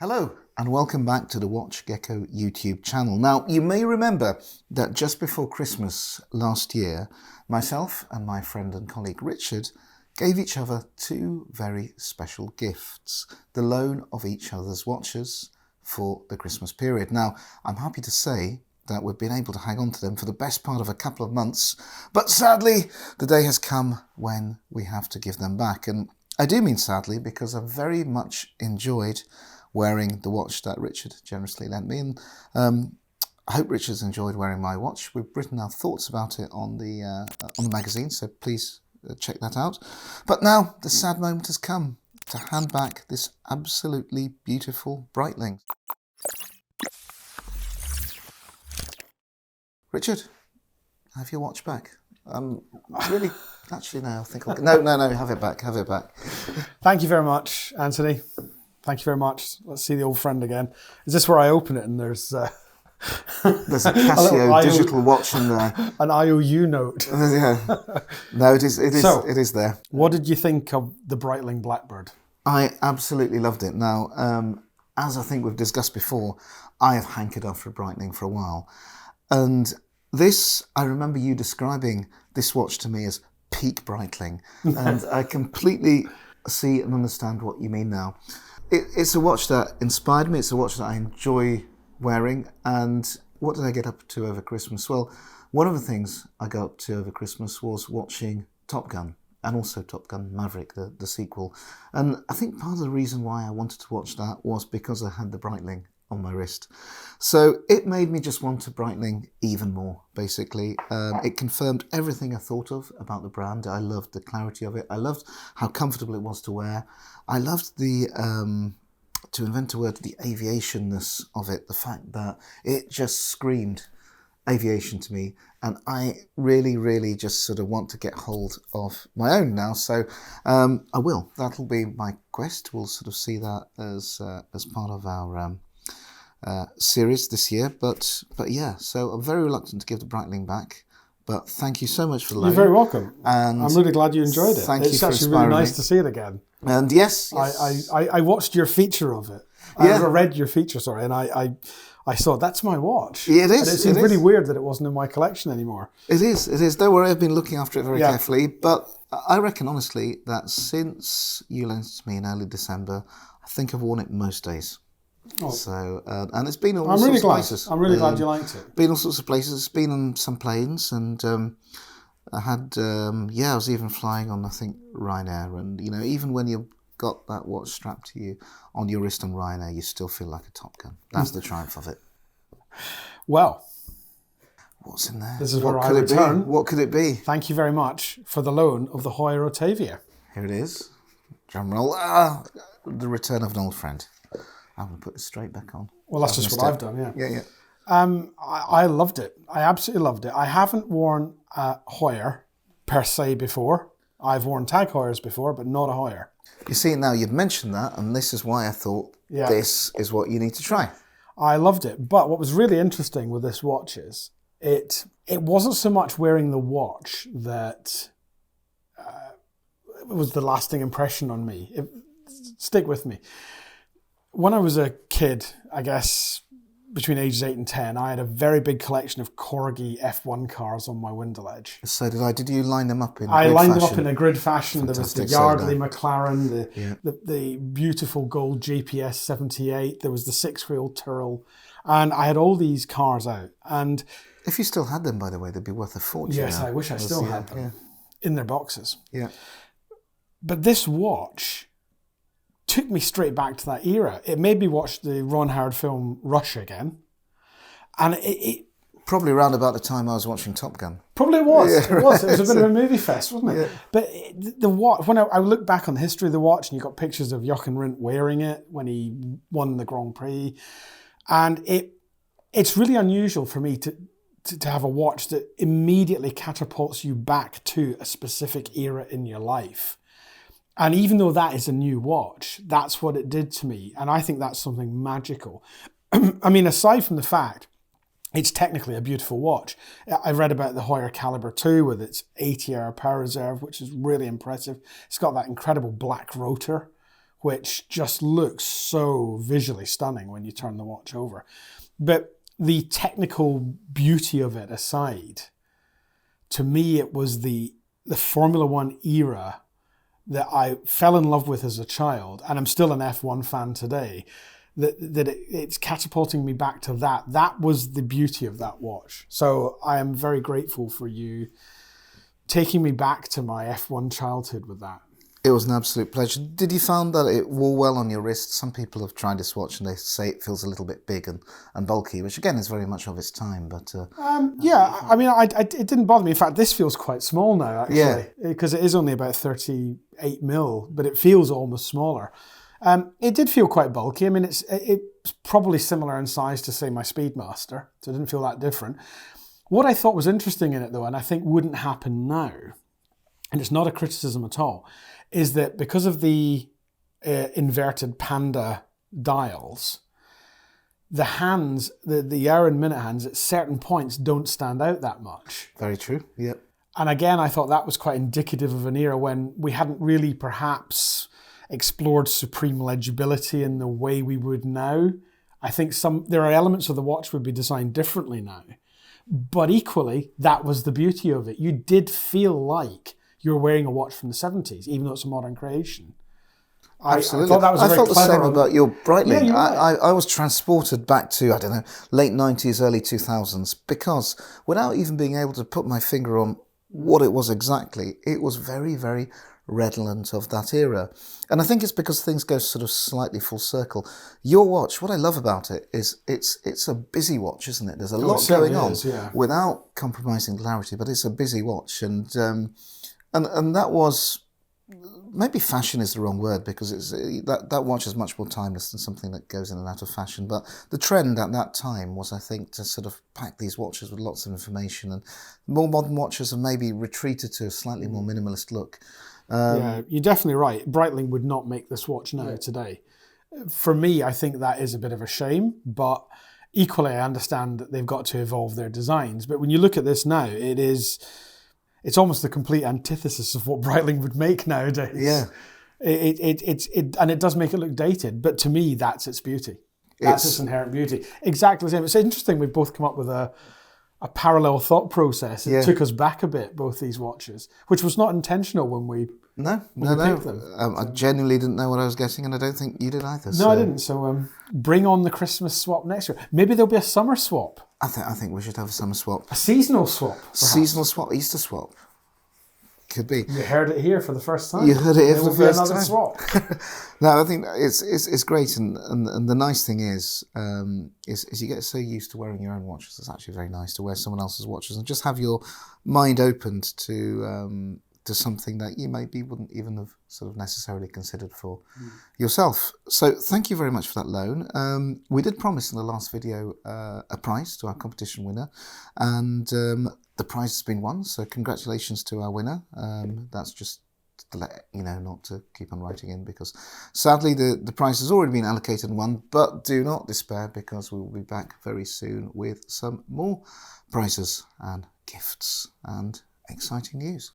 Hello and welcome back to the WatchGecko YouTube channel. Now, you may remember that just before Christmas last year, myself and my friend and colleague Richard gave each other two very special gifts, the loan of each other's watches for the Christmas period. Now, I'm happy to say that we've been able to hang on to them for the best part of a couple of months, but sadly, the day has come when we have to give them back. And I do mean sadly because I've very much enjoyed wearing the watch that Richard generously lent me, and I hope Richard's enjoyed wearing my watch. We've written our thoughts about it on the magazine, so please check that out. But now the sad moment has come to hand back this absolutely beautiful Breitling. Richard, have your watch back. Really, actually, no. I think no. Have it back. Thank you very much, Anthony. Thank you very much. Let's see the old friend again. Is this where I open it and there's a Casio digital watch in there? An IOU note. Yeah. No, it is. So, it is there. What did you think of the Breitling Blackbird? I absolutely loved it. Now, as I think we've discussed before, I have hankered after a Breitling for a while, and this, I remember you describing this watch to me as peak Breitling, and I completely see and understand what you mean now. It's a watch that inspired me. It's a watch that I enjoy wearing. And what did I get up to over Christmas? Well, one of the things I got up to over Christmas was watching Top Gun, and also Top Gun Maverick, the sequel. And I think part of the reason why I wanted to watch that was because I had the Breitling on my wrist. So it made me just want to Breitling even more, basically. It confirmed everything I thought of about the brand. I loved the clarity of it. I loved how comfortable it was to wear. I loved the, to invent a word, the aviationness of it, the fact that it just screamed aviation to me. And I really, really just sort of want to get hold of my own now. So I will. That'll be my quest. We'll sort of see that as part of our series this year, but yeah, so I'm very reluctant to give the Breitling back, but thank you so much for the loan. You're very welcome, and I'm really glad you enjoyed it. Thank you for actually really nice me. To see it again. And yes. I watched your feature of it. Yeah. I read your feature, sorry, and I saw that's my watch. Yeah, it is. And it seemed really weird that it wasn't in my collection anymore. It is. Don't worry, I've been looking after it very carefully, but I reckon honestly that since you lent it to me in early December, I think I've worn it most days. Oh. So, and it's been all sorts of places. I'm really glad you liked it. Been all sorts of places. It's been on some planes, and I had, I was even flying on, I think, Ryanair. And, you know, even when you've got that watch strapped to you on your wrist on Ryanair, you still feel like a Top Gun. That's the triumph of it. Well, what's in there? This is where I return. What could it be? Thank you very much for the loan of the Heuer Autavia. Here it is. Drum roll. The return of an old friend. I'm going to put this straight back on. Well, that's just what I've done, yeah. Yeah. I loved it. I absolutely loved it. I haven't worn a Heuer per se before. I've worn Tag Heuers before, but not a Heuer. You see, now you've mentioned that, and this is why I thought this is what you need to try. I loved it. But what was really interesting with this watch is it wasn't so much wearing the watch that was the lasting impression on me. Stick with me. When I was a kid, I guess between ages 8 and 10, I had a very big collection of Corgi F1 cars on my window ledge. So did I. Did you line them up in I grid lined fashion? them up in a grid fashion. Fantastic. There was the Yardley McLaren, the beautiful gold JPS 78. There was the 6-wheel Tyrrell. And I had all these cars out. And if you still had them, by the way, they'd be worth a fortune. Yes, now. I wish I still had them in their boxes. Yeah. But this watch took me straight back to that era. It made me watch the Ron Howard film Rush again. And it probably around about the time I was watching Top Gun. Probably it was. Yeah, it was. It was a bit of a movie fest, wasn't it? Yeah. But the watch, when I look back on the history of the watch, and you got pictures of Jochen Rindt wearing it when he won the Grand Prix, and it's really unusual for me to have a watch that immediately catapults you back to a specific era in your life. And even though that is a new watch, that's what it did to me. And I think that's something magical. I mean, aside from the fact it's technically a beautiful watch. I read about the Heuer Caliber 2 with its 80-hour power reserve, which is really impressive. It's got that incredible black rotor, which just looks so visually stunning when you turn the watch over. But the technical beauty of it aside, to me, it was the Formula One era that I fell in love with as a child, and I'm still an F1 fan today, it's catapulting me back to that. That was the beauty of that watch. So I am very grateful for you taking me back to my F1 childhood with that. It was an absolute pleasure. Did you find that it wore well on your wrist? Some people have tried this watch and they say it feels a little bit big and bulky, which again is very much of its time. But yeah, I mean, it didn't bother me. In fact, this feels quite small now, actually, because it is only about 38 mil, but it feels almost smaller. It did feel quite bulky. I mean, it's probably similar in size to, say, my Speedmaster, so it didn't feel that different. What I thought was interesting in it, though, and I think wouldn't happen now, and it's not a criticism at all, is that because of the inverted panda dials, the hands, the hour and minute hands at certain points don't stand out that much. Very true, yep. And again, I thought that was quite indicative of an era when we hadn't really perhaps explored supreme legibility in the way we would now. I think there are elements of the watch would be designed differently now. But equally, that was the beauty of it. You did feel like you're wearing a watch from the 70s, even though it's a modern creation. Absolutely. I thought that was I felt the same about your Breitling. Yeah, I was transported back to, I don't know, late 90s, early 2000s, because without even being able to put my finger on what it was exactly, it was very, very redolent of that era. And I think it's because things go sort of slightly full circle. Your watch, what I love about it is it's a busy watch, isn't it? There's a lot going on without compromising clarity, but it's a busy watch. And that was, maybe fashion is the wrong word, because that watch is much more timeless than something that goes in and out of fashion. But the trend at that time was, I think, to sort of pack these watches with lots of information. And more modern watches have maybe retreated to a slightly more minimalist look. Yeah, you're definitely right. Breitling would not make this watch now today. For me, I think that is a bit of a shame, but equally I understand that they've got to evolve their designs. But when you look at this now, it's almost the complete antithesis of what Breitling would make nowadays. Yeah. And it does make it look dated, but to me, that's its beauty. That's its inherent beauty. Exactly the same. It's interesting we've both come up with a parallel thought process. It took us back a bit, both these watches, which was not intentional when we picked them. I genuinely didn't know what I was getting, and I don't think you did either. No, I didn't. So bring on the Christmas swap next year. Maybe there'll be a summer swap. I think we should have a summer swap. A seasonal swap. Perhaps. Seasonal swap, Easter swap. Could be. You heard it here for the first time. You heard it here for the first time. Swap. No, I think it's great, and the nice thing is you get so used to wearing your own watches. It's actually very nice to wear someone else's watches and just have your mind opened to something that you maybe wouldn't even have sort of necessarily considered for yourself. So thank you very much for that loan. We did promise in the last video a prize to our competition winner, and the prize has been won, so congratulations to our winner. That's just to let you know not to keep on writing in, because sadly the prize has already been allocated and won, but do not despair, because we will be back very soon with some more prizes and gifts and exciting news.